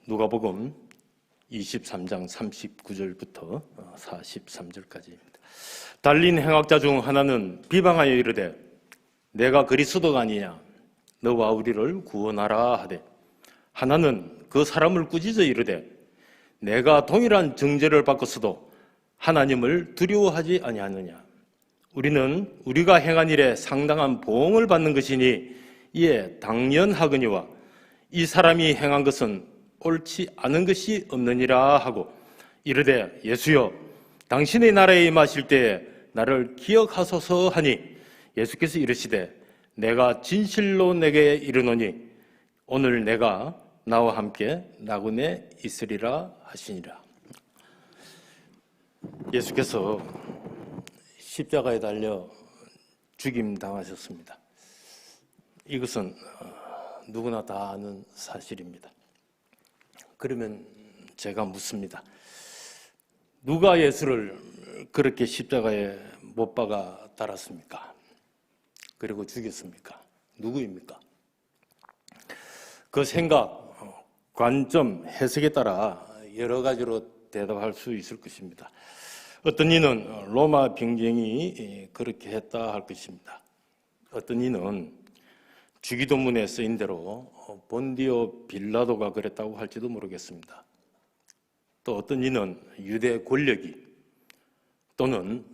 누가복음 23장 39절부터 43절까지입니다. 달린 행악자 중 하나는 비방하여 이르되 내가 그리스도가 아니냐 너와 우리를 구원하라 하되, 하나는 그 사람을 꾸짖어 이르되 내가 동일한 정죄를 받고서도 하나님을 두려워하지 아니하느냐. 우리는 우리가 행한 일에 상당한 보응을 받는 것이니 이에 당연하거니와 이 사람이 행한 것은 옳지 않은 것이 없느니라 하고 이르되 예수여 당신의 나라에 임하실 때에 나를 기억하소서 하니, 예수께서 이르시되 내가 진실로 내게 이르노니 오늘 내가 나와 함께 나군에 있으리라 하시니라. 예수께서 십자가에 달려 죽임 당하셨습니다. 이것은 누구나 다 아는 사실입니다. 그러면 제가 묻습니다. 누가 예수를 그렇게 십자가에 못 박아 달았습니까? 그리고 죽였습니까? 누구입니까? 그 생각, 관점, 해석에 따라 여러 가지로 대답할 수 있을 것입니다. 어떤 이는 로마 병정이 그렇게 했다 할 것입니다. 어떤 이는 주기도문에 쓰인 대로 본디오 빌라도가 그랬다고 할지도 모르겠습니다. 또 어떤 이는 유대 권력이 또는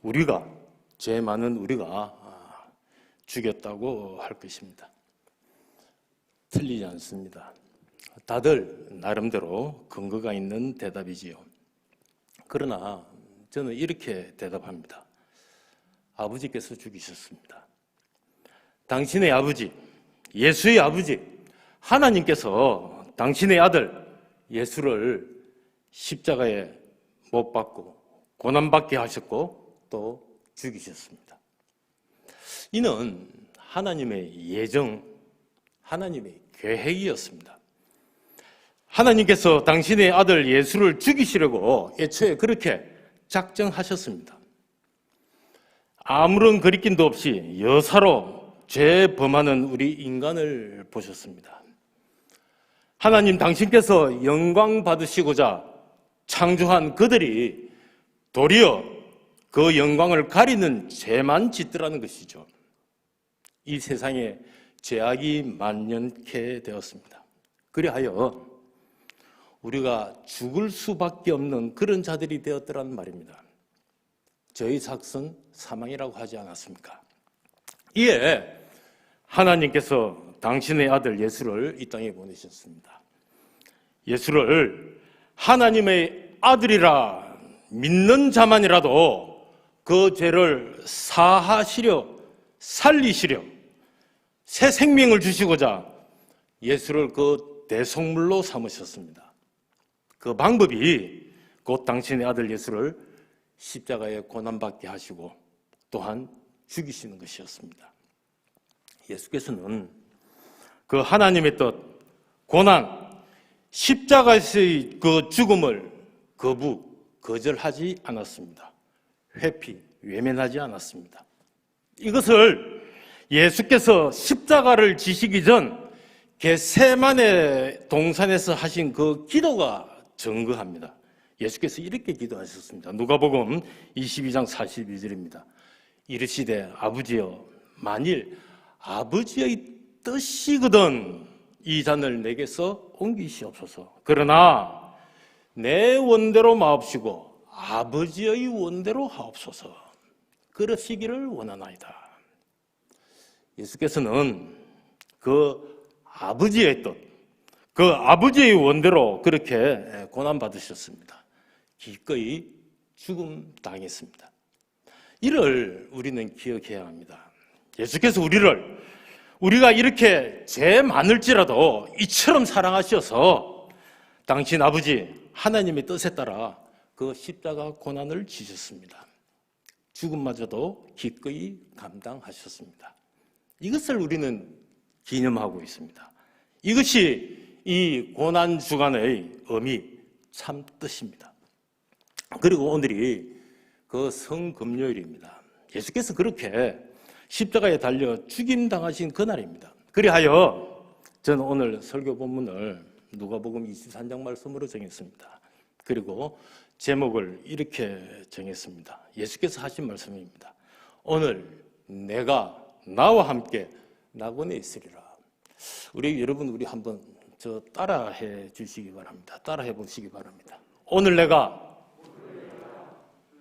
우리가, 죄 많은 우리가 죽였다고 할 것입니다. 틀리지 않습니다. 다들 나름대로 근거가 있는 대답이지요. 그러나 저는 이렇게 대답합니다. 아버지께서 죽이셨습니다. 당신의 아버지, 예수의 아버지, 하나님께서 당신의 아들 예수를 십자가에 못 박고 고난받게 하셨고 또 죽이셨습니다. 이는 하나님의 예정, 하나님의 계획이었습니다. 하나님께서 당신의 아들 예수를 죽이시려고 애초에 그렇게 작정하셨습니다. 아무런 거리낌도 없이 여사로 죄 범하는 우리 인간을 보셨습니다. 하나님 당신께서 영광 받으시고자 창조한 그들이 도리어 그 영광을 가리는 죄만 짓더라는 것이죠. 이 세상에 죄악이 만연케 되었습니다. 그리하여 우리가 죽을 수밖에 없는 그런 자들이 되었더란 말입니다. 저희 삭은 사망이라고 하지 않았습니까? 이에 하나님께서 당신의 아들 예수를 이 땅에 보내셨습니다. 예수를 하나님의 아들이라 믿는 자만이라도 그 죄를 사하시려 살리시려 새 생명을 주시고자 예수를 그 대속물로 삼으셨습니다. 그 방법이 곧 당신의 아들 예수를 십자가에 고난받게 하시고 또한 죽이시는 것이었습니다. 예수께서는 그 하나님의 뜻, 고난, 십자가에서의 그 죽음을 거절하지 않았습니다. 회피, 외면하지 않았습니다. 이것을 예수께서 십자가를 지시기 전 겟세마네 동산에서 하신 그 기도가 증거합니다. 예수께서 이렇게 기도하셨습니다. 누가복음 22장 42절입니다. 이르시되 아버지여 만일 아버지의 뜻이거든 이 잔을 내게서 옮기시옵소서. 그러나 내 원대로 마옵시고 아버지의 원대로 하옵소서. 그러시기를 원하나이다. 예수께서는 그 아버지의 뜻, 그 아버지의 원대로 그렇게 고난받으셨습니다. 기꺼이 죽음 당했습니다. 이를 우리는 기억해야 합니다. 예수께서 우리가 이렇게 죄 많을지라도 이처럼 사랑하셔서 당신 아버지 하나님의 뜻에 따라 그 십자가 고난을 지셨습니다. 죽음마저도 기꺼이 감당하셨습니다. 이것을 우리는 기념하고 있습니다. 이것이 이 고난주간의 의미, 참 뜻입니다. 그리고 오늘이 그 성금요일입니다. 예수께서 그렇게 십자가에 달려 죽임당하신 그날입니다. 그리하여 저는 오늘 설교 본문을 누가복음 23장 말씀으로 정했습니다. 그리고 제목을 이렇게 정했습니다. 예수께서 하신 말씀입니다. 오늘 내가 나와 함께 낙원에 있으리라. 여러분 한번 저 따라해 주시기 바랍니다. 따라해 보시기 바랍니다. 오늘 내가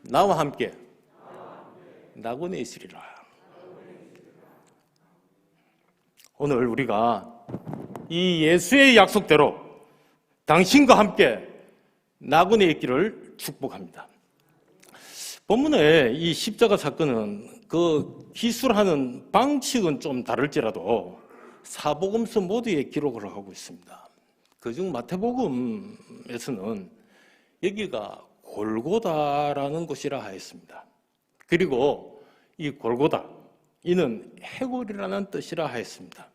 나와 함께 낙원에 있으리라. 오늘 우리가 이 예수의 약속대로 당신과 함께 낙원에 있기를 축복합니다. 본문에 이 십자가 사건은 그 기술하는 방식은 좀 다를지라도 사복음서 모두에 기록을 하고 있습니다. 그중 마태복음에서는 여기가 골고다라는 곳이라 하였습니다. 그리고 이 골고다, 이는 해골이라는 뜻이라 하였습니다.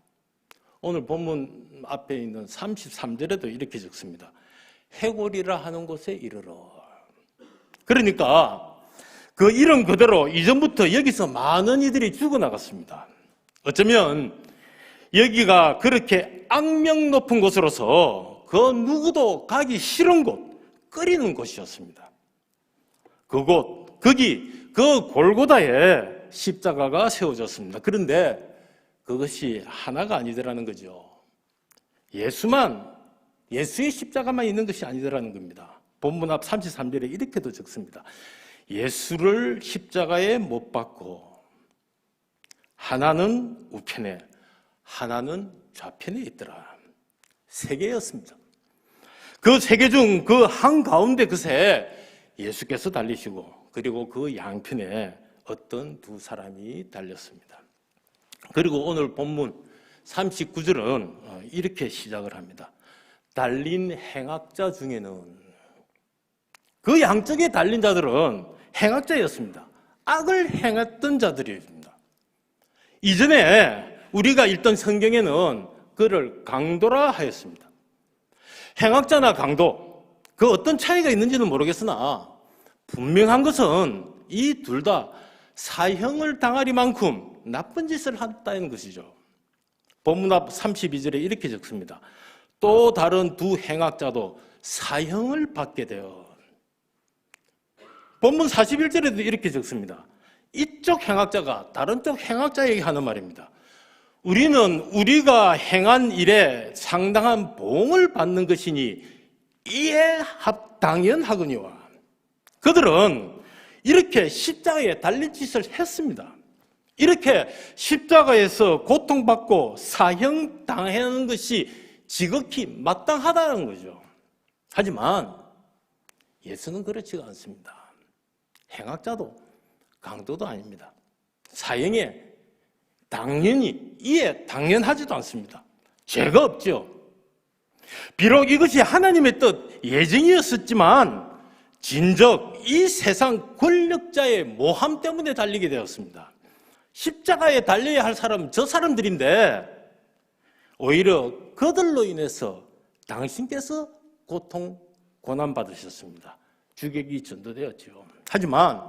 오늘 본문 앞에 있는 33절에도 이렇게 적습니다. 해골이라 하는 곳에 이르러. 그러니까 그 이름 그대로 이전부터 여기서 많은 이들이 죽어나갔습니다. 어쩌면 여기가 그렇게 악명 높은 곳으로서 그 누구도 가기 싫은 곳, 끓이는 곳이었습니다. 거기 그 골고다에 십자가가 세워졌습니다. 그런데 그것이 하나가 아니더라는 거죠. 예수의 십자가만 있는 것이 아니더라는 겁니다. 본문 앞 33절에 이렇게도 적습니다. 예수를 십자가에 못 박고 하나는 우편에 하나는 좌편에 있더라. 세 개였습니다. 그 세 개 중 그 한가운데 그새 예수께서 달리시고 그리고 그 양편에 어떤 두 사람이 달렸습니다. 그리고 오늘 본문 39절은 이렇게 시작을 합니다. 달린 행악자 중에는, 그 양쪽에 달린 자들은 행악자였습니다. 악을 행했던 자들입니다. 이전에 우리가 읽던 성경에는 그를 강도라 하였습니다. 행악자나 강도, 그 어떤 차이가 있는지는 모르겠으나 분명한 것은 이 둘 다 사형을 당하리만큼 나쁜 짓을 했다는 것이죠. 본문 앞 32절에 이렇게 적습니다. 또 다른 두 행악자도 사형을 받게 되어. 본문 41절에도 이렇게 적습니다. 이쪽 행악자가 다른 쪽 행악자에게 하는 말입니다. 우리는 우리가 행한 일에 상당한 보응을 받는 것이니 이에 합당연하거니와. 그들은 이렇게 십자가에 달릴 짓을 했습니다. 이렇게 십자가에서 고통받고 사형당하는 것이 지극히 마땅하다는 거죠. 하지만 예수는 그렇지가 않습니다. 행악자도 강도도 아닙니다. 사형에 당연히 이에 당연하지도 않습니다. 죄가 없죠. 비록 이것이 하나님의 뜻 예정이었었지만 진즉 이 세상 권력자의 모함 때문에 달리게 되었습니다. 십자가에 달려야 할 사람은 저 사람들인데 오히려 그들로 인해서 당신께서 고통, 고난받으셨습니다. 주객이 전도되었죠. 하지만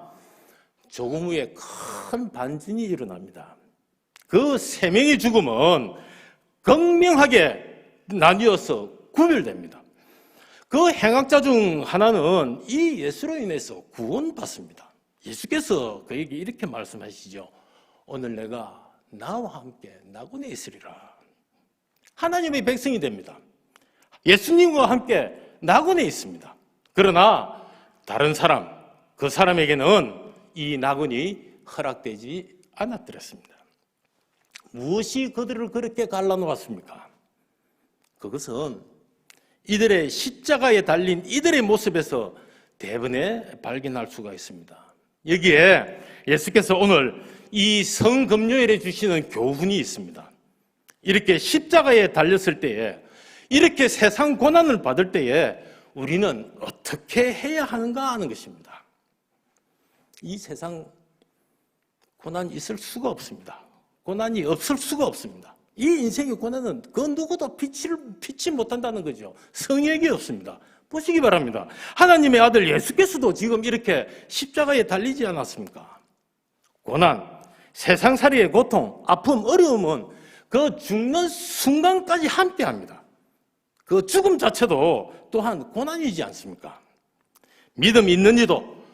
조금 후에 큰 반전이 일어납니다. 그 세 명의 죽음은 극명하게 나뉘어서 구별됩니다. 그 행악자 중 하나는 이 예수로 인해서 구원받습니다. 예수께서 그에게 이렇게 말씀하시죠. 오늘 내가 나와 함께 낙원에 있으리라. 하나님의 백성이 됩니다. 예수님과 함께 낙원에 있습니다. 그러나 다른 사람, 그 사람에게는 이 낙원이 허락되지 않았더랬습니다. 무엇이 그들을 그렇게 갈라놓았습니까? 그것은 이들의 십자가에 달린 이들의 모습에서 대번에 발견할 수가 있습니다. 여기에 예수께서 오늘 이 성금요일에 주시는 교훈이 있습니다. 이렇게 십자가에 달렸을 때에, 이렇게 세상 고난을 받을 때에 우리는 어떻게 해야 하는가 하는 것입니다. 이 세상 고난이 있을 수가 없습니다. 고난이 없을 수가 없습니다. 이 인생의 고난은 그 누구도 피치 못한다는 거죠. 성역이 없습니다. 보시기 바랍니다. 하나님의 아들 예수께서도 지금 이렇게 십자가에 달리지 않았습니까? 고난, 세상살이의 고통, 아픔, 어려움은 그 죽는 순간까지 함께합니다. 그 죽음 자체도 또한 고난이지 않습니까? 믿음 있는 이도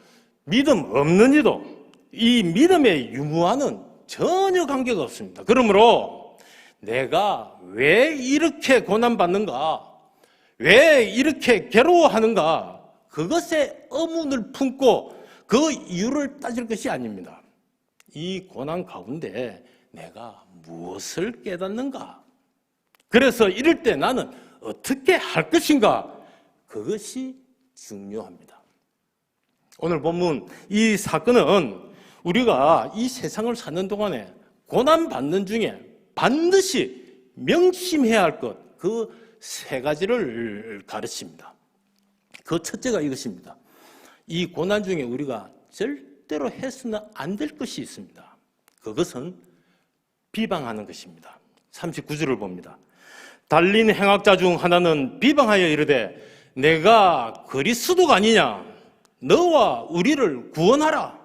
믿음 없는 이도 이 믿음의 유무와는 전혀 관계가 없습니다. 그러므로 내가 왜 이렇게 고난받는가, 왜 이렇게 괴로워하는가, 그것에 의문을 품고 그 이유를 따질 것이 아닙니다. 이 고난 가운데 내가 무엇을 깨닫는가? 그래서 이럴 때 나는 어떻게 할 것인가? 그것이 중요합니다. 오늘 본문 이 사건은 우리가 이 세상을 사는 동안에 고난받는 중에 반드시 명심해야 할 것, 그 세 가지를 가르칩니다. 그 첫째가 이것입니다. 이 고난 중에 우리가 절대로 해서는 안 될 것이 있습니다. 그것은 비방하는 것입니다. 39절을 봅니다. 달린 행악자 중 하나는 비방하여 이르되 내가 그리스도가 아니냐? 너와 우리를 구원하라.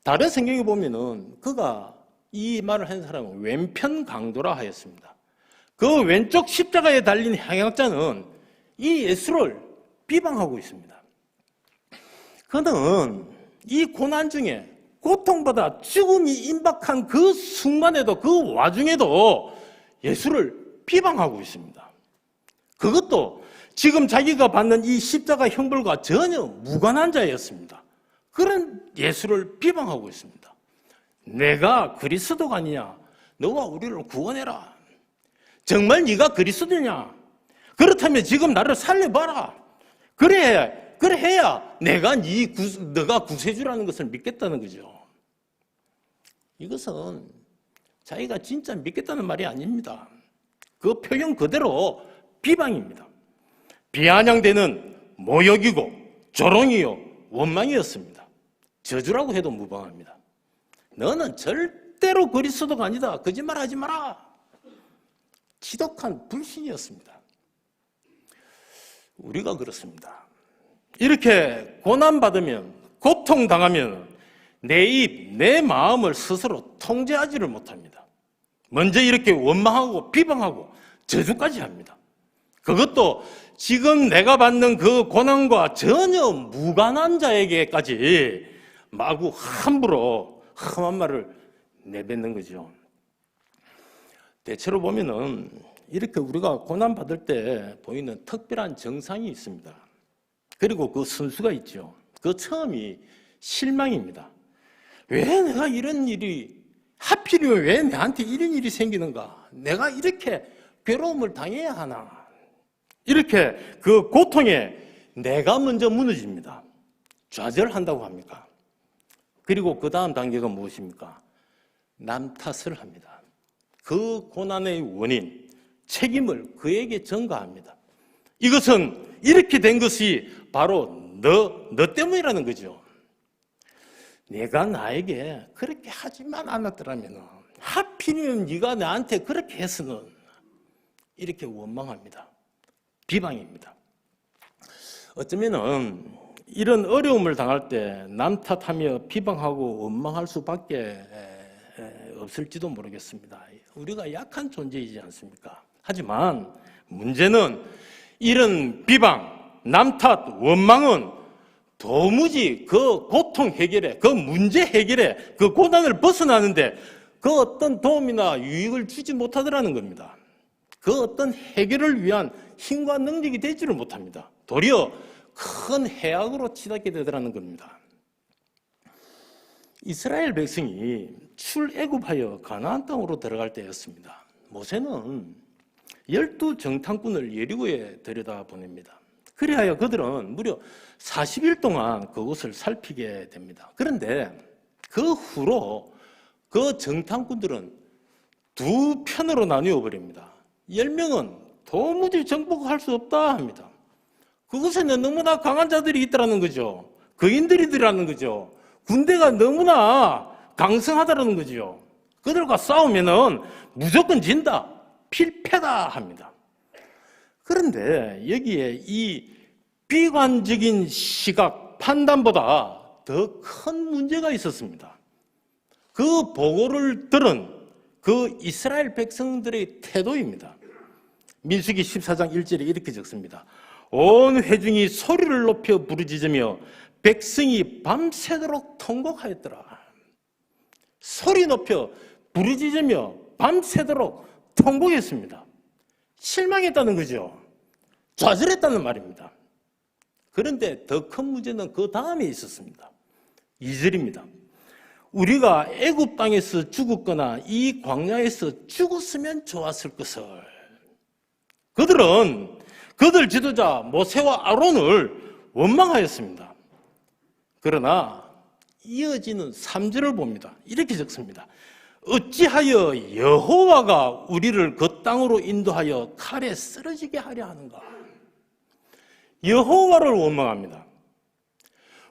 다른 성경에 보면은 그가 이 말을 한 사람은 왼편 강도라 하였습니다. 그 왼쪽 십자가에 달린 행악자는 이 예수를 비방하고 있습니다. 그는 이 고난 중에 고통보다 죽음이 임박한 그 순간에도 그 와중에도 예수를 비방하고 있습니다. 그것도 지금 자기가 받는 이 십자가 형벌과 전혀 무관한 자였습니다. 그런 예수를 비방하고 있습니다. 내가 그리스도가 아니냐? 너와 우리를 구원해라. 정말 네가 그리스도냐? 그렇다면 지금 나를 살려봐라. 그래야 내가 너가 구세주라는 것을 믿겠다는 거죠. 이것은 자기가 진짜 믿겠다는 말이 아닙니다. 그 표현 그대로 비방입니다. 비아냥대는 모욕이고 조롱이요 원망이었습니다. 저주라고 해도 무방합니다. 너는 절대로 그리스도가 아니다. 거짓말하지 마라. 지독한 불신이었습니다. 우리가 그렇습니다. 이렇게 고난받으면, 고통당하면 내 입, 내 마음을 스스로 통제하지를 못합니다. 먼저 이렇게 원망하고 비방하고 저주까지 합니다. 그것도 지금 내가 받는 그 고난과 전혀 무관한 자에게까지 마구 함부로 험한 말을 내뱉는 거죠. 대체로 보면은 이렇게 우리가 고난받을 때 보이는 특별한 정상이 있습니다. 그리고 그 순수가 있죠. 그 처음이 실망입니다. 왜 내가 이런 일이, 하필이면 왜 내한테 이런 일이 생기는가? 내가 이렇게 괴로움을 당해야 하나? 이렇게 그 고통에 내가 먼저 무너집니다. 좌절한다고 합니까? 그리고 그 다음 단계가 무엇입니까? 남 탓을 합니다. 그 고난의 원인, 책임을 그에게 전가합니다. 이것은 이렇게 된 것이 바로 너 때문이라는 거죠. 내가 나에게 그렇게 하지만 않았더라면, 하필이면 네가 나한테 그렇게 해서는, 이렇게 원망합니다. 비방입니다. 어쩌면은 이런 어려움을 당할 때 남 탓하며 비방하고 원망할 수밖에 없을지도 모르겠습니다. 우리가 약한 존재이지 않습니까? 하지만 문제는 이런 비방, 남 탓, 원망은 도무지 그 고통 해결에, 그 문제 해결에, 그 고난을 벗어나는데 그 어떤 도움이나 유익을 주지 못하더라는 겁니다. 그 어떤 해결을 위한 힘과 능력이 되지를 못합니다. 도리어 큰 해악으로 치닫게 되더라는 겁니다. 이스라엘 백성이 출애굽하여 가나안 땅으로 들어갈 때였습니다. 모세는 12정탐꾼을 예리고에 들여다보냅니다. 그리하여 그들은 무려 40일 동안 그곳을 살피게 됩니다. 그런데 그 후로 그 정탐꾼들은 두 편으로 나뉘어 버립니다. 10명은 도무지 정복할 수 없다 합니다. 그곳에는 너무나 강한 자들이 있다는 거죠. 거인들이라는 거죠. 군대가 너무나 강성하다는 거죠. 그들과 싸우면은 무조건 진다, 필패다 합니다. 그런데 여기에 이 비관적인 시각, 판단보다 더 큰 문제가 있었습니다. 그 보고를 들은 그 그 이스라엘 백성들의 태도입니다. 민수기 14장 1절에 이렇게 적습니다. 온 회중이 소리를 높여 부르짖으며 백성이 밤새도록 통곡하였더라. 소리 높여 부르짖으며 밤새도록 통곡했습니다. 실망했다는 거죠. 좌절했다는 말입니다. 그런데 더 큰 문제는 그 다음에 있었습니다. 2절입니다. 우리가 애굽 땅에서 죽었거나 이 광야에서 죽었으면 좋았을 것을. 그들 지도자 모세와 아론을 원망하였습니다. 그러나 이어지는 3절을 봅니다. 이렇게 적습니다. 어찌하여 여호와가 우리를 그 땅으로 인도하여 칼에 쓰러지게 하려 하는가? 여호와를 원망합니다.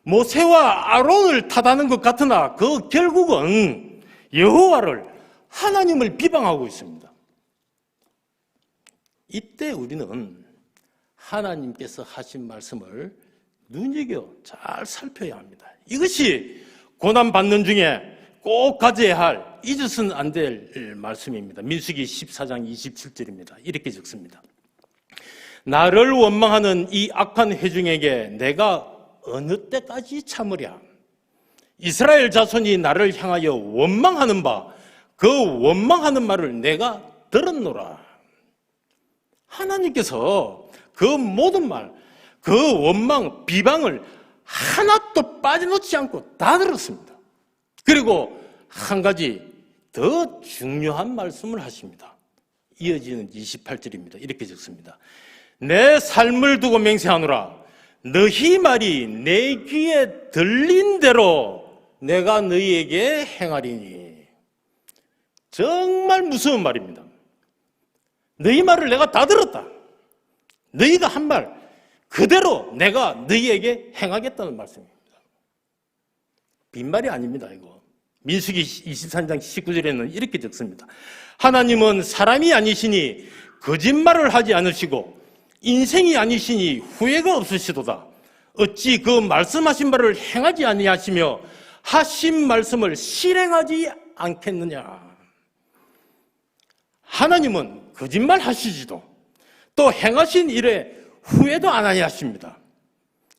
모세와 아론을 탓하는 것 같으나 그 결국은 여호와를, 하나님을 비방하고 있습니다. 이때 우리는 하나님께서 하신 말씀을 눈여겨 잘 살펴야 합니다. 이것이 고난받는 중에 꼭 가져야 할, 잊어서는 안 될 말씀입니다. 민수기 14장 27절입니다. 이렇게 적습니다. 나를 원망하는 이 악한 회중에게 내가 어느 때까지 참으랴? 이스라엘 자손이 나를 향하여 원망하는 바, 그 원망하는 말을 내가 들었노라. 하나님께서 그 모든 말, 그 원망, 비방을 하나도 빠져놓지 않고 다 들었습니다. 그리고 한 가지 더 중요한 말씀을 하십니다. 이어지는 28절입니다. 이렇게 적습니다. 내 삶을 두고 맹세하노라. 너희 말이 내 귀에 들린 대로 내가 너희에게 행하리니. 정말 무서운 말입니다. 너희 말을 내가 다 들었다. 너희가 한 말 그대로 내가 너희에게 행하겠다는 말씀입니다. 빈말이 아닙니다, 이거. 민수기 23장 19절에는 이렇게 적습니다. 하나님은 사람이 아니시니 거짓말을 하지 않으시고 인생이 아니시니 후회가 없으시도다. 어찌 그 말씀하신 바를 행하지 아니하시며 하신 말씀을 실행하지 않겠느냐. 하나님은 거짓말 하시지도 또 행하신 일에 후회도 안 하십니다.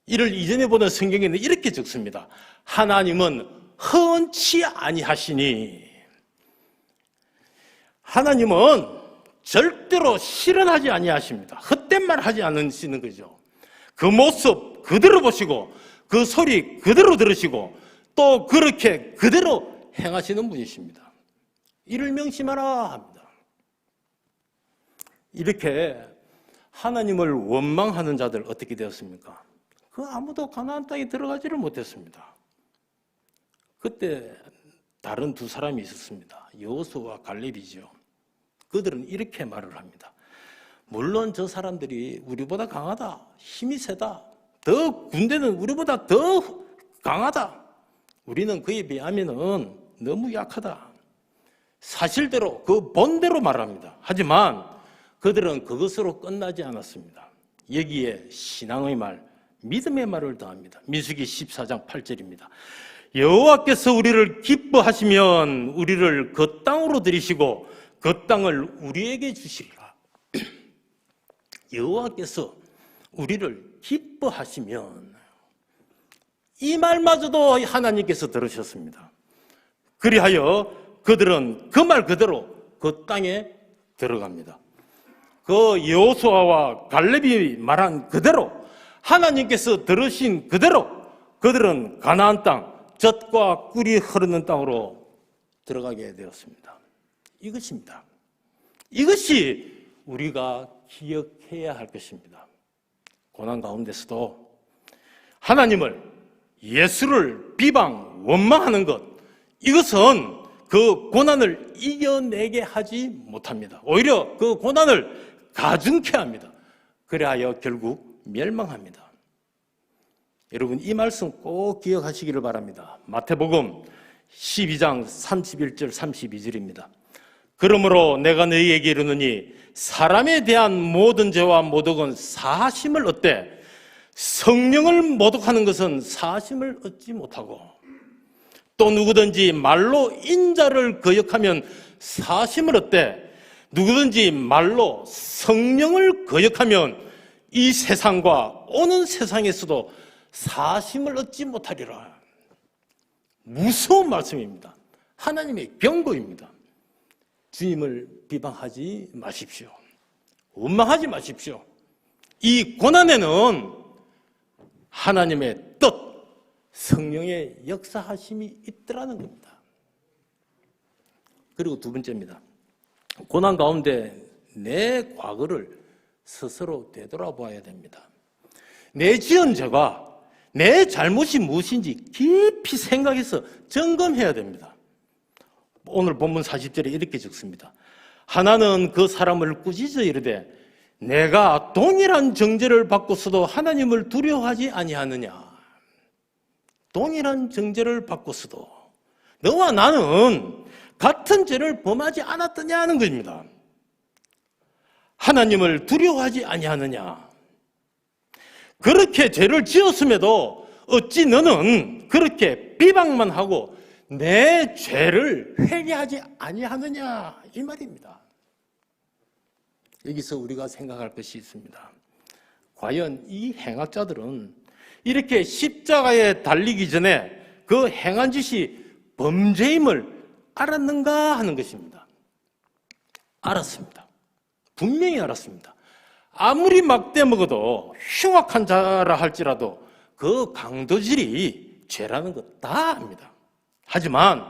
이를 이전에 보던 성경에는 이렇게 적습니다. 하나님은 허언치 아니하시니. 하나님은 절대로 실현하지 아니하십니다. 헛된 말 하지 않으시는 거죠. 그 모습 그대로 보시고 그 소리 그대로 들으시고 또 그렇게 그대로 행하시는 분이십니다. 이를 명심하라 합니다. 이렇게 하나님을 원망하는 자들 어떻게 되었습니까? 그 아무도 가나안 땅에 들어가지를 못했습니다. 그때 다른 두 사람이 있었습니다. 여호수아와 갈렙이죠. 그들은 이렇게 말을 합니다. 물론 저 사람들이 우리보다 강하다, 힘이 세다, 더 군대는 우리보다 더 강하다, 우리는 그에 비하면 너무 약하다. 사실대로 그 본대로 말합니다. 하지만 그들은 그것으로 끝나지 않았습니다. 여기에 신앙의 말, 믿음의 말을 더합니다. 민수기 14장 8절입니다. 여호와께서 우리를 기뻐하시면 우리를 그 땅으로 들이시고 그 땅을 우리에게 주시리라. 여호와께서 우리를 기뻐하시면, 이 말마저도 하나님께서 들으셨습니다. 그리하여 그들은 그 말 그대로 그 땅에 들어갑니다. 그 여호수아와 갈렙이 말한 그대로, 하나님께서 들으신 그대로 그들은 가나안 땅, 젖과 꿀이 흐르는 땅으로 들어가게 되었습니다. 이것입니다. 이것이 우리가 기억해야 할 것입니다. 고난 가운데서도 하나님을, 예수를 비방, 원망하는 것, 이것은 그 고난을 이겨내게 하지 못합니다. 오히려 그 고난을 가중케 합니다. 그래야 결국 멸망합니다. 여러분, 이 말씀 꼭 기억하시기를 바랍니다. 마태복음 12장 31절 32절입니다. 그러므로 내가 너희에게 이르노니 사람에 대한 모든 죄와 모독은 사하심을 얻되 성령을 모독하는 것은 사하심을 얻지 못하고, 또 누구든지 말로 인자를 거역하면 사심을 얻되 누구든지 말로 성령을 거역하면 이 세상과 오는 세상에서도 사심을 얻지 못하리라. 무서운 말씀입니다. 하나님의 경고입니다. 주님을 비방하지 마십시오. 원망하지 마십시오. 이 고난에는 하나님의 뜻, 성령의 역사하심이 있더라는 겁니다. 그리고 두 번째입니다. 고난 가운데 내 과거를 스스로 되돌아봐야 됩니다. 내 지은 죄가 내 잘못이 무엇인지 깊이 생각해서 점검해야 됩니다. 오늘 본문 40절에 이렇게 적습니다. 하나는 그 사람을 꾸짖어 이르되 내가 동일한 정죄를 받고서도 하나님을 두려워하지 아니하느냐. 동일한 정죄를 받고서도 너와 나는 같은 죄를 범하지 않았더냐는 것입니다. 하나님을 두려워하지 아니하느냐. 그렇게 죄를 지었음에도 어찌 너는 그렇게 비방만 하고 내 죄를 회개하지 아니하느냐, 이 말입니다. 여기서 우리가 생각할 것이 있습니다. 과연 이 행악자들은 이렇게 십자가에 달리기 전에 그 행한 짓이 범죄임을 알았는가 하는 것입니다. 알았습니다. 분명히 알았습니다. 아무리 막대 먹어도 흉악한 자라 할지라도 그 강도질이 죄라는 것 다 압니다. 하지만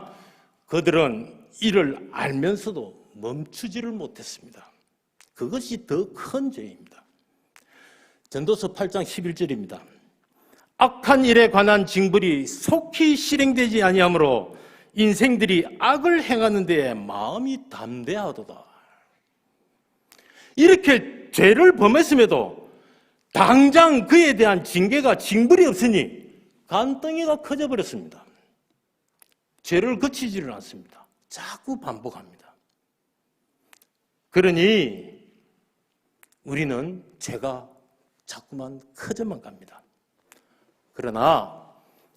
그들은 이를 알면서도 멈추지를 못했습니다. 그것이 더 큰 죄입니다. 전도서 8장 11절입니다. 악한 일에 관한 징벌이 속히 실행되지 아니하므로 인생들이 악을 행하는 데에 마음이 담대하도다. 이렇게 죄를 범했음에도 당장 그에 대한 징벌이 없으니 간덩이가 커져버렸습니다. 죄를 그치지를 않습니다. 자꾸 반복합니다. 그러니 우리는 죄가 자꾸만 커져만 갑니다. 그러나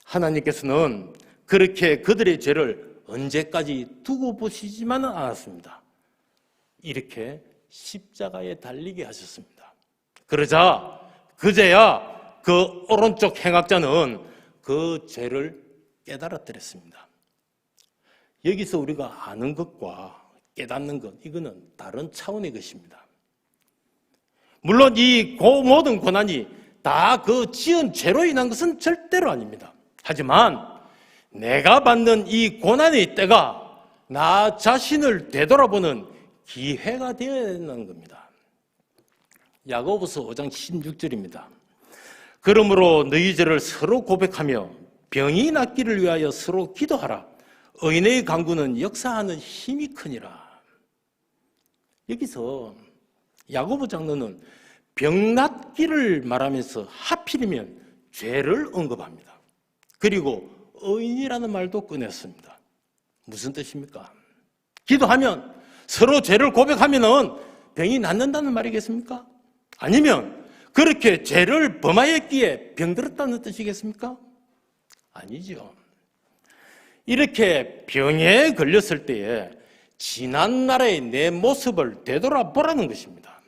하나님께서는 그렇게 그들의 죄를 언제까지 두고 보시지만은 않았습니다. 이렇게 십자가에 달리게 하셨습니다. 그러자 그제야 그 오른쪽 행악자는 그 죄를 깨달았더랬습니다. 여기서 우리가 아는 것과 깨닫는 것, 이거는 다른 차원의 것입니다. 물론 이 모든 고난이 다 그 지은 죄로 인한 것은 절대로 아닙니다. 하지만 내가 받는 이 고난의 때가 나 자신을 되돌아보는 기회가 되는 겁니다. 야고보서 5장 16절입니다. 그러므로 너희 죄를 서로 고백하며 병이 낫기를 위하여 서로 기도하라. 의인의 강구는 역사하는 힘이 크니라. 여기서 야고보 장로는 병 낫기를 말하면서 하필이면 죄를 언급합니다. 그리고 의인이라는 말도 꺼냈습니다. 무슨 뜻입니까? 기도하면 서로 죄를 고백하면 병이 낫는다는 말이겠습니까? 아니면 그렇게 죄를 범하였기에 병들었다는 뜻이겠습니까? 아니죠. 이렇게 병에 걸렸을 때에 지난날의 내 모습을 되돌아보라는 것입니다.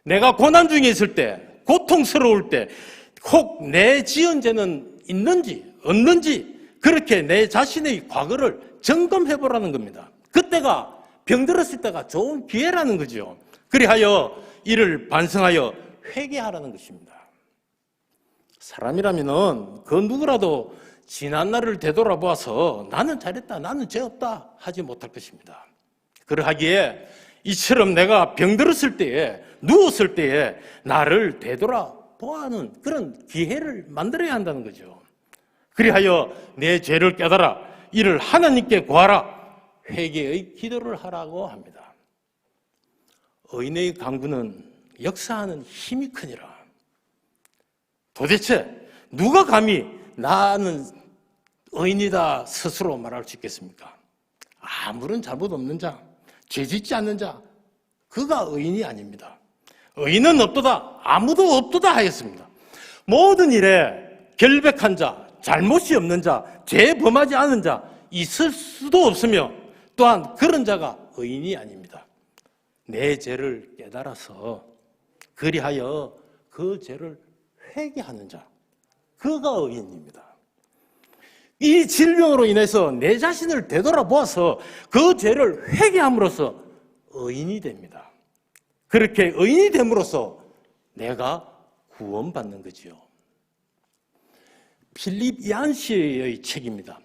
내가 고난 중에 있을 때, 고통스러울 때, 혹 내 지은 죄는 있는지 없는지 그렇게 내 자신의 과거를 점검해보라는 겁니다. 그때가 병들었을 때가 좋은 기회라는 거죠. 그리하여 이를 반성하여 회개하라는 것입니다. 사람이라면 그 누구라도 지난날을 되돌아보아서 나는 잘했다, 나는 죄 없다 하지 못할 것입니다. 그러하기에 이처럼 내가 병들었을 때에, 누웠을 때에 나를 되돌아보아하는 그런 기회를 만들어야 한다는 거죠. 그리하여 내 죄를 깨달아 이를 하나님께 구하라. 회개의 기도를 하라고 합니다. 의인의 강구는 역사하는 힘이 크니라. 도대체 누가 감히 나는 의인이다 스스로 말할 수 있겠습니까? 아무런 잘못 없는 자, 죄 짓지 않는 자, 그가 의인이 아닙니다. 의인은 없도다, 아무도 없도다 하였습니다. 모든 일에 결백한 자, 잘못이 없는 자, 죄 범하지 않은 자 있을 수도 없으며 또한 그런 자가 의인이 아닙니다. 내 죄를 깨달아서 그리하여 그 죄를 회개하는 자, 그가 의인입니다. 이 질병으로 인해서 내 자신을 되돌아보아서 그 죄를 회개함으로써 의인이 됩니다. 그렇게 의인이 됨으로써 내가 구원받는 거지요. 필립 얀시의 책입니다.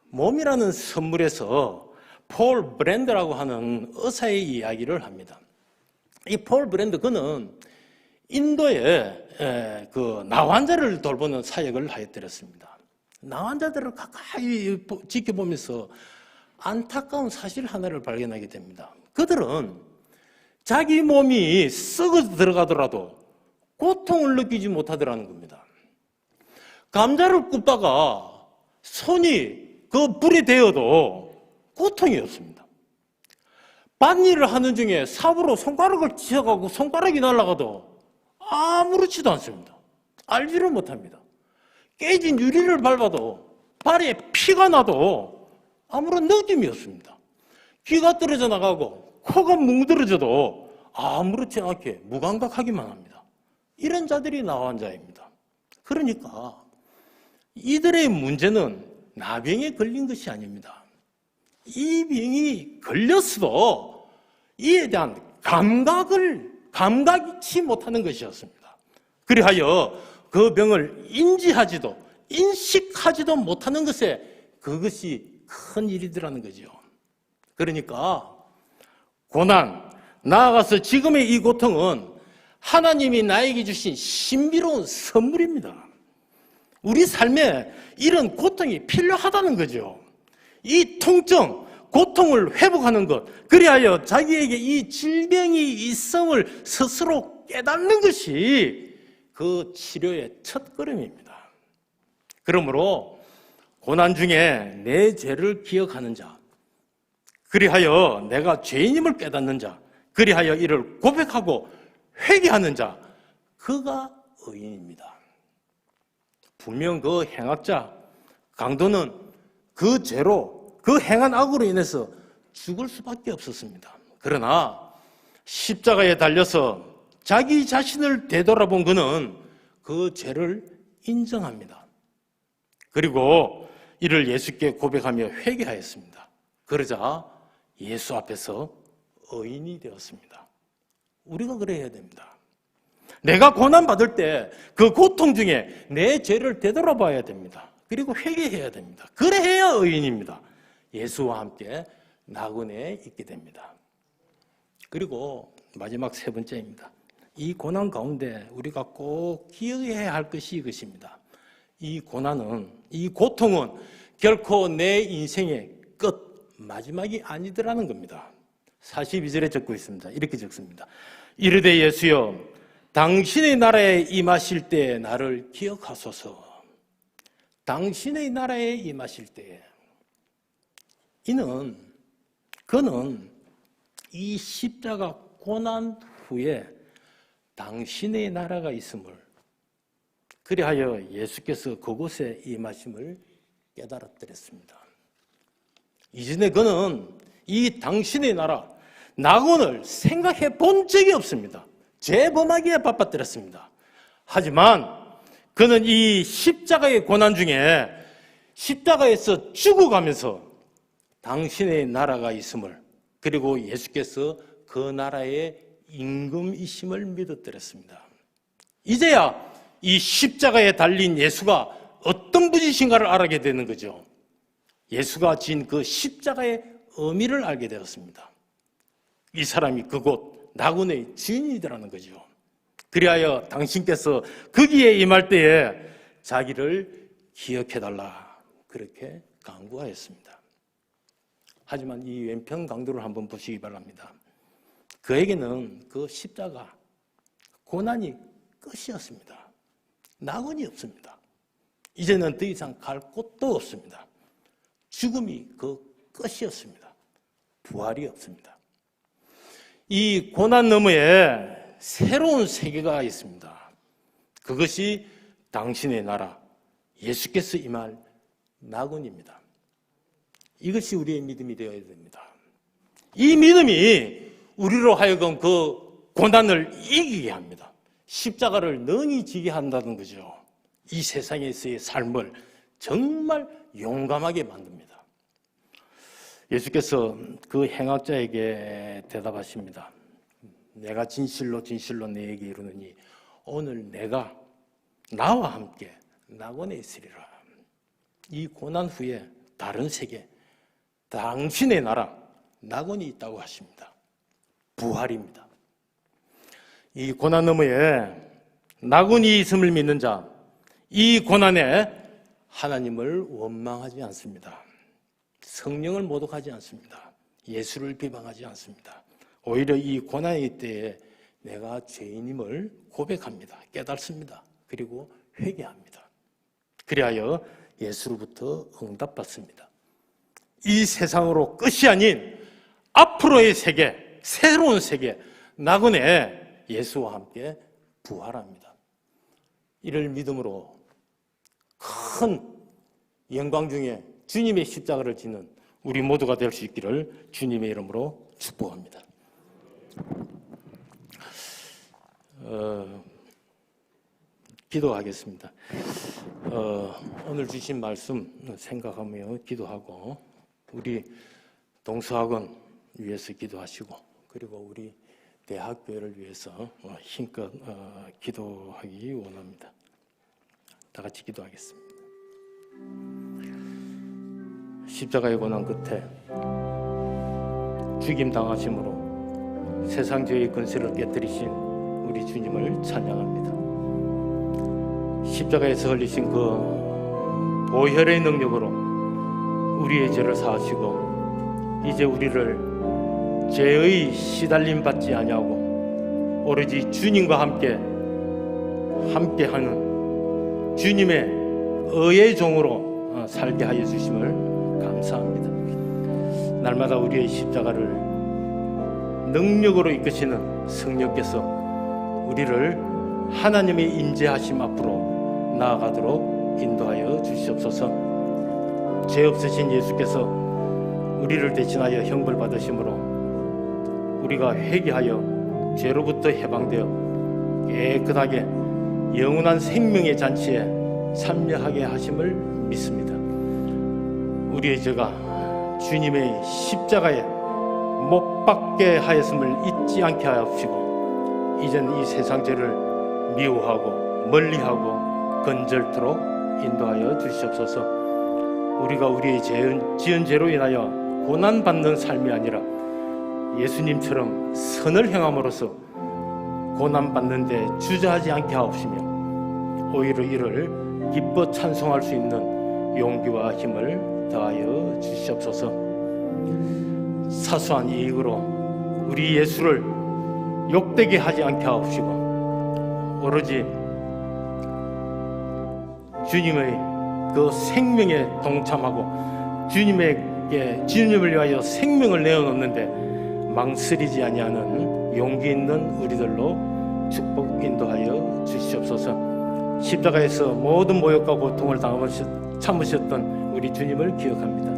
몸이라는 선물에서 폴 브랜드라고 하는 의사의 이야기를 합니다. 이 폴 브랜드, 그는 인도에 그 나환자를 돌보는 사역을 하였더랬습니다. 나환자들을 가까이 지켜보면서 안타까운 사실 하나를 발견하게 됩니다. 그들은 자기 몸이 썩어 들어가더라도 고통을 느끼지 못하더라는 겁니다. 감자를 굽다가 손이 그 불이 되어도 고통이 없습니다. 밭일을 하는 중에 삽으로 손가락을 치어가고 손가락이 날아가도 아무렇지도 않습니다. 알지를 못합니다. 깨진 유리를 밟아도 발에 피가 나도 아무런 느낌이 없습니다. 귀가 떨어져 나가고 코가 뭉들어져도 아무렇지 않게 무감각하기만 합니다. 이런 자들이 나환자입니다. 그러니까 이들의 문제는 나병에 걸린 것이 아닙니다. 이 병이 걸렸어도 이에 대한 감각치 못하는 것이었습니다. 그리하여 그 병을 인식하지도 못하는 것에 그것이 큰 일이더라는 거죠. 그러니까 고난, 나아가서 지금의 이 고통은 하나님이 나에게 주신 신비로운 선물입니다. 우리 삶에 이런 고통이 필요하다는 거죠. 이 통증, 고통을 회복하는 것, 그리하여 자기에게 이 질병이 있음을 스스로 깨닫는 것이 그 치료의 첫걸음입니다. 그러므로 고난 중에 내 죄를 기억하는 자, 그리하여 내가 죄인임을 깨닫는 자, 그리하여 이를 고백하고 회개하는 자, 그가 의인입니다. 분명 그 행악자 강도는 그 죄로, 그 행한 악으로 인해서 죽을 수밖에 없었습니다. 그러나 십자가에 달려서 자기 자신을 되돌아본 그는 그 죄를 인정합니다. 그리고 이를 예수께 고백하며 회개하였습니다. 그러자 예수 앞에서 의인이 되었습니다. 우리가 그래야 됩니다. 내가 고난받을 때 그 고통 중에 내 죄를 되돌아봐야 됩니다. 그리고 회개해야 됩니다. 그래야 의인입니다. 예수와 함께 나그네에 있게 됩니다. 그리고 마지막 세 번째입니다. 이 고난 가운데 우리가 꼭 기억해야 할 것이 이것입니다. 이 고난은, 이 고통은 결코 내 인생의 끝, 마지막이 아니더라는 겁니다. 42절에 적고 있습니다. 이렇게 적습니다. 이르되 예수여 당신의 나라에 임하실 때 나를 기억하소서. 당신의 나라에 임하실 때 그는 이 십자가 고난 후에 당신의 나라가 있음을, 그리하여 예수께서 그곳에 임하심을 깨달았더랬습니다. 이전에 그는 이 당신의 나라, 낙원을 생각해 본 적이 없습니다. 죄범하기에 바빴더랬습니다. 하지만 그는 이 십자가의 고난 중에 십자가에서 죽어가면서 당신의 나라가 있음을, 그리고 예수께서 그 나라의 임금이심을 믿었더랬습니다. 이제야 이 십자가에 달린 예수가 어떤 분이신가를 알게 되는 거죠. 예수가 진 그 십자가의 의미를 알게 되었습니다. 이 사람이 그곳 낙원의 주인이더라는 거죠. 그리하여 당신께서 거기에 임할 때에 자기를 기억해달라, 그렇게 간구하였습니다. 하지만 이 왼편 강도를 한번 보시기 바랍니다. 그에게는 그 십자가, 고난이 끝이었습니다. 낙원이 없습니다. 이제는 더 이상 갈 곳도 없습니다. 죽음이 그 끝이었습니다. 부활이 없습니다. 이 고난 너머에 새로운 세계가 있습니다. 그것이 당신의 나라, 예수께서 임할 낙원입니다. 이것이 우리의 믿음이 되어야 됩니다. 이 믿음이 우리로 하여금 그 고난을 이기게 합니다. 십자가를 능히 지게 한다는 거죠. 이 세상에서의 삶을 정말 용감하게 만듭니다. 예수께서 그 행악자에게 대답하십니다. 내가 진실로 진실로 너에게 이르노니 오늘 내가 나와 함께 낙원에 있으리라. 이 고난 후에 다른 세계, 당신의 나라 낙원이 있다고 하십니다. 부활입니다. 이 고난 너머에 낙원이 있음을 믿는 자, 이 고난에 하나님을 원망하지 않습니다. 성령을 모독하지 않습니다. 예수를 비방하지 않습니다. 오히려 이 고난의 때에 내가 죄인임을 고백합니다. 깨닫습니다. 그리고 회개합니다. 그리하여 예수로부터 응답받습니다. 이 세상으로 끝이 아닌 앞으로의 세계, 새로운 세계, 낙원에 예수와 함께 부활합니다. 이를 믿음으로 큰 영광 중에 주님의 십자가를 지는 우리 모두가 될 수 있기를 주님의 이름으로 축복합니다. 기도하겠습니다. 오늘 주신 말씀 생각하며 기도하고 우리 동서학원 위해서 기도하시고 그리고 우리 대학교를 위해서 힘껏 기도하기 원합니다. 다 같이 기도하겠습니다. 십자가의 고난 끝에 죽임 당하심으로 세상 죄의 근세를 깨뜨리신 우리 주님을 찬양합니다. 십자가에서 흘리신 그 보혈의 능력으로 우리의 죄를 사하시고 이제 우리를 죄의 시달림 받지 아니하고 오로지 주님과 함께하는 주님의 의의 종으로 살게 하여 주심을 감사합니다. 날마다 우리의 십자가를 능력으로 이끄시는 성령께서 우리를 하나님의 임재하심 앞으로 나아가도록 인도하여 주시옵소서. 죄 없으신 예수께서 우리를 대신하여 형벌 받으심으로 우리가 회개하여 죄로부터 해방되어 깨끗하게 영원한 생명의 잔치에 참여하게 하심을 믿습니다. 우리의 죄가 주님의 십자가에 못 박게 하였음을 잊지 않게 하옵시고 이젠 이 세상 죄를 미워하고 멀리하고 건절토록 인도하여 주시옵소서. 우리가 우리의 지은 죄로 인하여 고난받는 삶이 아니라 예수님처럼 선을 행함으로써 고난받는 데 주저하지 않게 하옵시며 오히려 이를 기뻐 찬송할 수 있는 용기와 힘을 더하여 주시옵소서. 사소한 이익으로 우리 예수를 욕되게 하지 않게 하옵시고 오로지 주님의 그 생명에 동참하고 주님을 위하여 생명을 내어놓는데 망설이지 아니하는 용기 있는 우리들로 축복 인도하여 주시옵소서. 십자가에서 모든 모욕과 고통을 참으셨던 우리 주님을 기억합니다.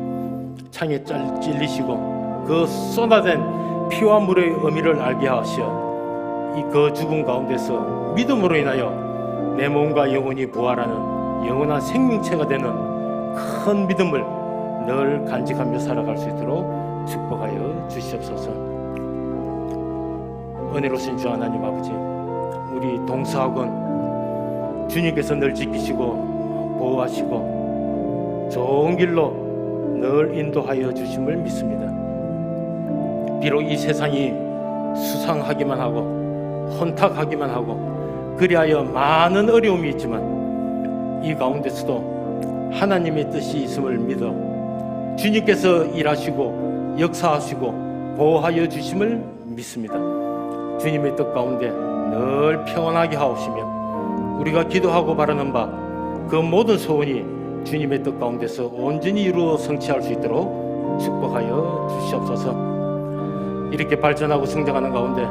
창에 찔리시고 그 쏟아낸 피와 물의 의미를 알게 하시어 이 그 죽음 가운데서 믿음으로 인하여 내 몸과 영혼이 부활하는 영원한 생명체가 되는 큰 믿음을 늘 간직하며 살아갈 수 있도록 축복하여 주시옵소서. 은혜로우신 주 하나님 아버지, 우리 동서학원 주님께서 늘 지키시고 보호하시고 좋은 길로 늘 인도하여 주심을 믿습니다. 비록 이 세상이 수상하기만 하고 혼탁하기만 하고 그리하여 많은 어려움이 있지만 이 가운데서도 하나님의 뜻이 있음을 믿어 주님께서 일하시고 역사하시고 보호하여 주심을 믿습니다. 주님의 뜻 가운데 늘 평안하게 하옵시며 우리가 기도하고 바라는 바 그 모든 소원이 주님의 뜻 가운데서 온전히 이루어 성취할 수 있도록 축복하여 주시옵소서. 이렇게 발전하고 성장하는 가운데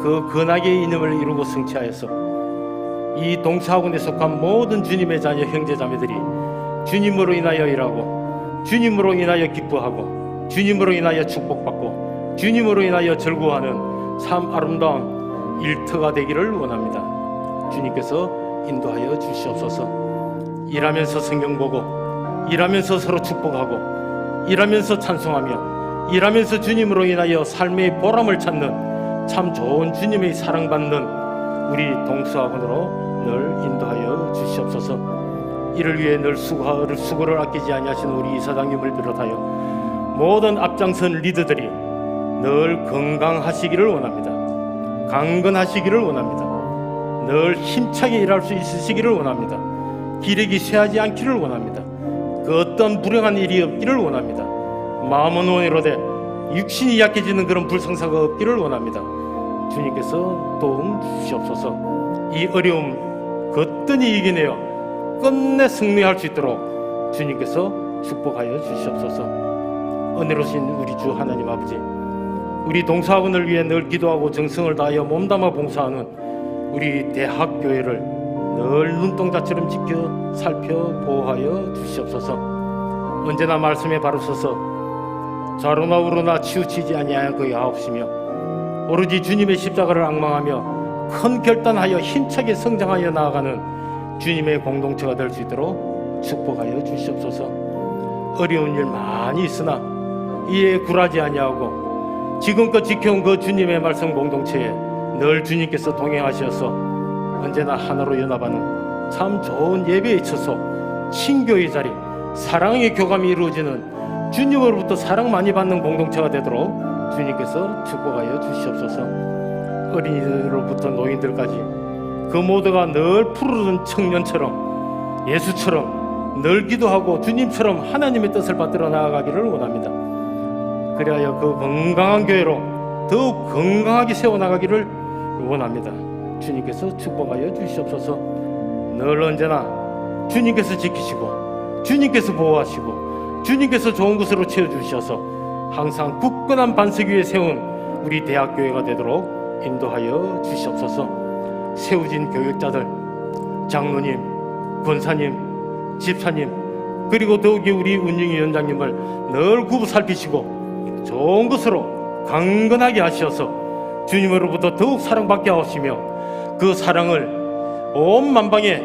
그 근하게 이름을 이루고 성취하여서 이 동서학원에 속한 모든 주님의 자녀 형제자매들이 주님으로 인하여 일하고 주님으로 인하여 기뻐하고 주님으로 인하여 축복받고 주님으로 인하여 즐거워하는 참 아름다운 일터가 되기를 원합니다. 주님께서 인도하여 주시옵소서. 일하면서 성경 보고, 일하면서 서로 축복하고, 일하면서 찬송하며, 일하면서 주님으로 인하여 삶의 보람을 찾는 참 좋은 주님의 사랑받는 우리 동서학원으로 늘 인도하여 주시옵소서. 이를 위해 늘 수고를 아끼지 아니하시는 우리 이사장님을 비롯하여 모든 앞장선 리더들이 늘 건강하시기를 원합니다. 강건하시기를 원합니다. 늘 힘차게 일할 수 있으시기를 원합니다. 기력이 쇠하지 않기를 원합니다. 그 어떤 불행한 일이 없기를 원합니다. 마음은 원이로되 육신이 약해지는 그런 불성사가 없기를 원합니다. 주님께서 도움 주시옵소서. 이 어려움 거뜬히 이겨내어 끝내 승리할 수 있도록 주님께서 축복하여 주시옵소서. 은혜로우신 우리 주 하나님 아버지, 우리 동서학원을 위해 늘 기도하고 정성을 다하여 몸담아 봉사하는 우리 대학교회를 늘 눈동자처럼 지켜 살펴 보호하여 주시옵소서. 언제나 말씀에 바로 서서 좌로나 우로나 치우치지 아니하여 거의 하옵시며 오로지 주님의 십자가를 앙망하며 큰 결단하여 힘차게 성장하여 나아가는 주님의 공동체가 될 수 있도록 축복하여 주시옵소서. 어려운 일 많이 있으나 이에 굴하지 아니하고 지금껏 지켜온 그 주님의 말씀 공동체에 늘 주님께서 동행하셔서 언제나 하나로 연합하는 참 좋은 예배의 처소, 친교의 자리, 사랑의 교감이 이루어지는 주님으로부터 사랑 많이 받는 공동체가 되도록 주님께서 축복하여 주시옵소서. 어린이들로부터 노인들까지 그 모두가 늘 푸르른 청년처럼 예수처럼 늘 기도하고 주님처럼 하나님의 뜻을 받들어 나아가기를 원합니다. 그리하여 그 건강한 교회로 더욱 건강하게 세워나가기를 원합니다. 주님께서 축복하여 주시옵소서. 늘 언제나 주님께서 지키시고 주님께서 보호하시고 주님께서 좋은 것으로 채워주셔서 항상 굳건한 반석 위에 세운 우리 대학교회가 되도록 인도하여 주시옵소서. 세우진 교육자들, 장로님, 권사님, 집사님, 그리고 더욱이 우리 운영위원장님을 늘 구부 살피시고 좋은 것으로 강건하게 하셔서 주님으로부터 더욱 사랑받게 하시며 그 사랑을 온 만방에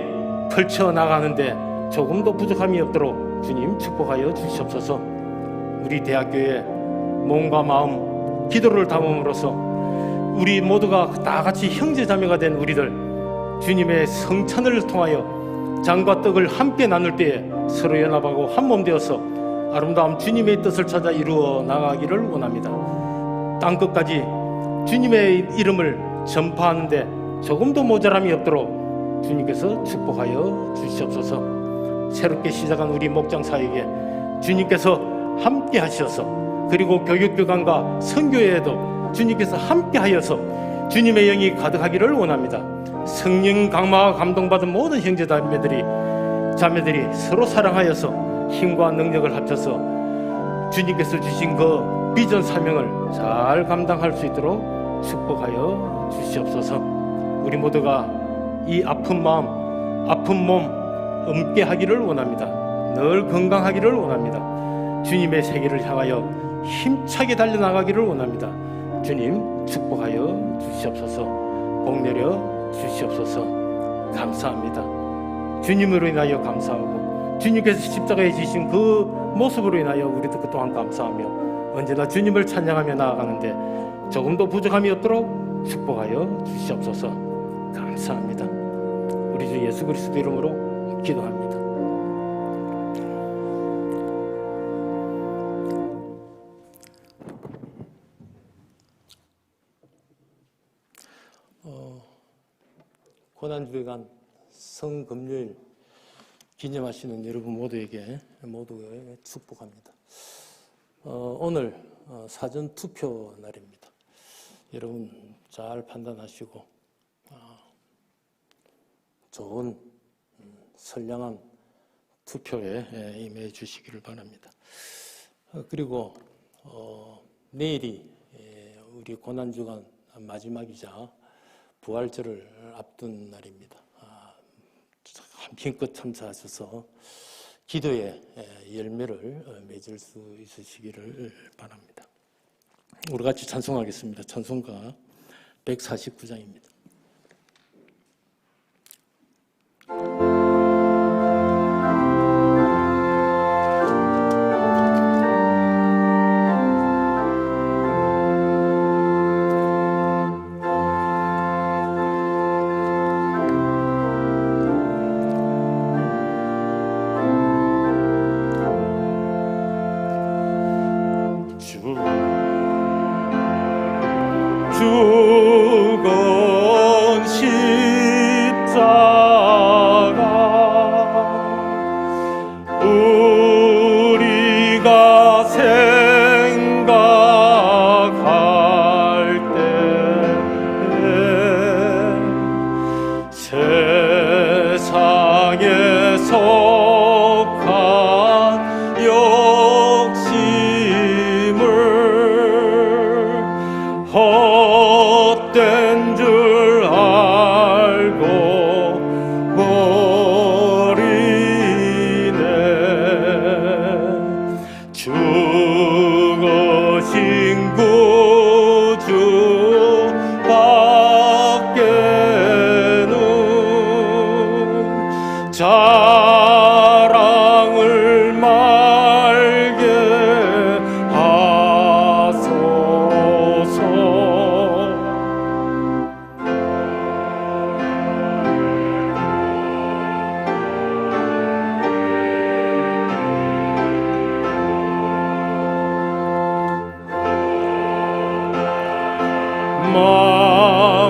펼쳐나가는데 조금도 부족함이 없도록 주님 축복하여 주시옵소서. 우리 대학교에 몸과 마음, 기도를 담음으로써 우리 모두가 다 같이 형제자매가 된 우리들 주님의 성찬을 통하여 장과 떡을 함께 나눌 때에 서로 연합하고 한몸 되어서 아름다운 주님의 뜻을 찾아 이루어 나가기를 원합니다. 땅끝까지 주님의 이름을 전파하는데 조금도 모자람이 없도록 주님께서 축복하여 주시옵소서. 새롭게 시작한 우리 목장사에게 주님께서 함께 하셔서 그리고 교육기관과 선교회에도 주님께서 함께 하여서 주님의 영이 가득하기를 원합니다. 성령 강마와 감동받은 모든 형제 자매들이 서로 사랑하여서 힘과 능력을 합쳐서 주님께서 주신 그 비전 사명을 잘 감당할 수 있도록 축복하여 주시옵소서. 우리 모두가 이 아픈 마음, 아픈 몸 엄게 하기를 원합니다. 늘 건강하기를 원합니다. 주님의 세계를 향하여 힘차게 달려나가기를 원합니다. 주님 축복하여 주시옵소서. 복 내려 주시옵소서. 감사합니다. 주님으로 인하여 감사하고 주님께서 십자가에 지신 그 모습으로 인하여 우리도 그 또한 감사하며 언제나 주님을 찬양하며 나아가는데 조금도 부족함이 없도록 축복하여 주시옵소서. 감사합니다. 우리 주 예수 그리스도 이름으로 기도합니다. 고난주일간 성금요일 기념하시는 여러분 모두에게 축복합니다. 오늘 사전 투표 날입니다. 여러분 잘 판단하시고 좋은 선량한 투표에 임해 주시기를 바랍니다. 그리고 내일이 우리 고난주간 마지막이자 부활절을 앞둔 날입니다. 힘껏 참사하셔서 기도의 열매를 맺을 수 있으시기를 바랍니다. 우리 같이 찬송하겠습니다. 찬송가 149장입니다. 죽은 십자가 우리가 생각할 때 세상에 속한 욕심을 헛된 줄 알고 버리네. 죽으신 구주 밖에는 자랑을 말게 하소서.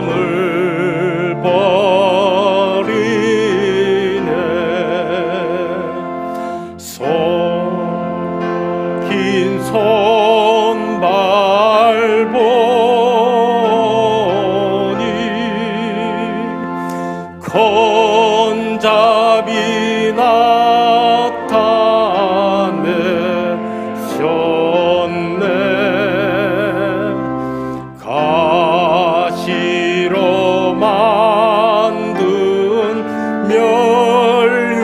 마음을 버리네. 긴 손발 보니 건잡이 나타내셨네. 가시로 만든 멸류관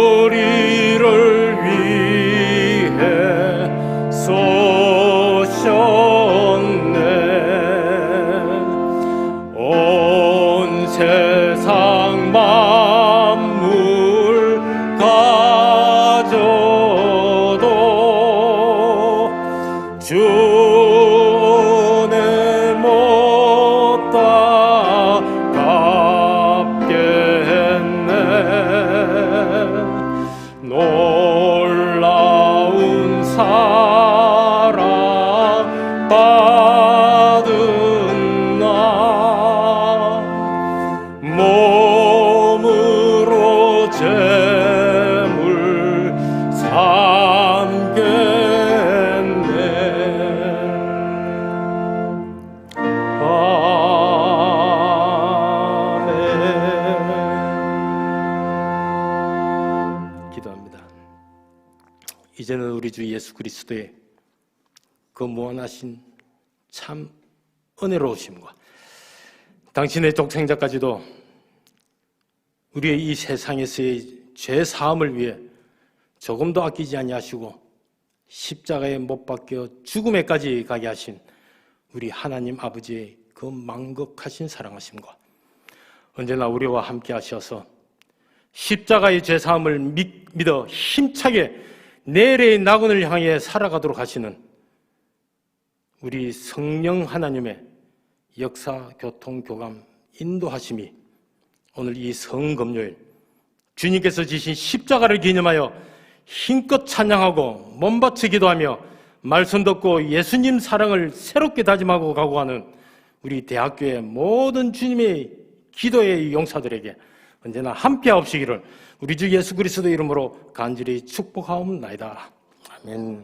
우리를 위해 쏘셨네. 온 세상 만물 가져도 주 은혜 못다 갚게 했네. 놀라운 사랑 받은 나 몸으로 제물 삼겠네. 아멘. 기도합니다. 이제는 우리 주 예수 그리스도의 그 무한하신 참 은혜로우심과 당신의 독생자까지도 우리의 이 세상에서의 죄 사함을 위해 조금도 아끼지 아니하시고 십자가에 못 박혀 죽음에까지 가게 하신 우리 하나님 아버지의 그 망극하신 사랑하심과 언제나 우리와 함께 하셔서 십자가의 죄 사함을 믿어 힘차게 내일의 낙원을 향해 살아가도록 하시는 우리 성령 하나님의 역사, 교통, 교감, 인도하심이 오늘 이 성금요일 주님께서 지신 십자가를 기념하여 힘껏 찬양하고 몸바쳐 기도하며 말씀 듣고 예수님 사랑을 새롭게 다짐하고 각오하는 우리 대학교의 모든 주님의 기도의 용사들에게 언제나 함께하옵시기를 우리 주 예수 그리스도 이름으로 간절히 축복하옵나이다. 아멘.